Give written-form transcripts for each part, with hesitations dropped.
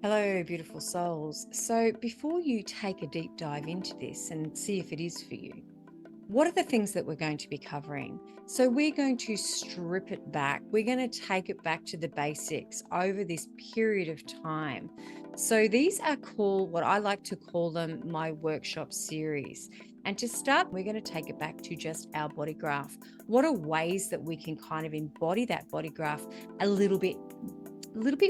Hello, beautiful souls. So, before you take a deep dive into this and see if it is for you, what are the things that we're going to be covering? So, we're going to strip it back. We're going to take it back to the basics over this period of time. So, these are called what I like to call them my workshop series. And to start, we're going to take it back to just our body graph. What are ways that we can kind of embody that body graph a little bit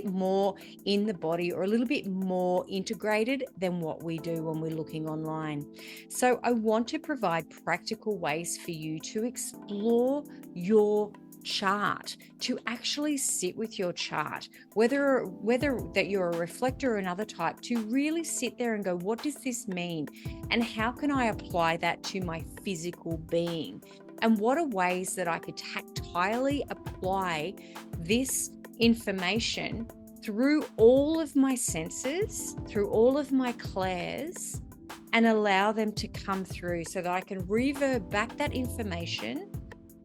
more in the body, or a little bit more integrated than what we do when we're looking online. So I want to provide practical ways for you to explore your chart, to actually sit with your chart, whether that you're a reflector or another type, to really sit there and go, what does this mean? And how can I apply that to my physical being? And what are ways that I could tactilely apply this information through all of my senses, through all of my clairs, and allow them to come through so that I can reverb back that information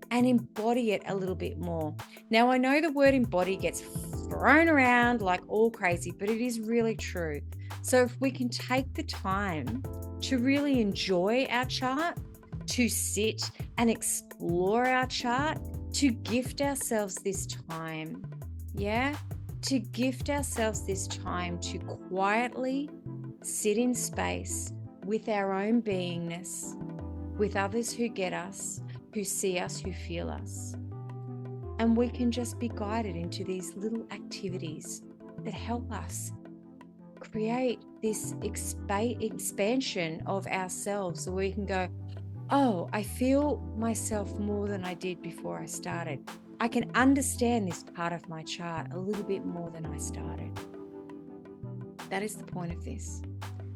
and embody it a little bit more. Now, I know the word embody gets thrown around like all crazy, but it is really true. So if we can take the time to really enjoy our chart, to sit and explore our chart, to gift ourselves this time, to gift ourselves this time to quietly sit in space with our own beingness, with others who get us, who see us, who feel us. And we can just be guided into these little activities that help us create this expansion of ourselves, so we can go, oh, I feel myself more than I did before I started. I can understand this part of my chart a little bit more than I started. That is the point of this.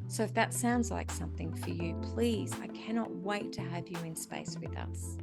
So if that sounds like something for you, please, I cannot wait to have you in space with us.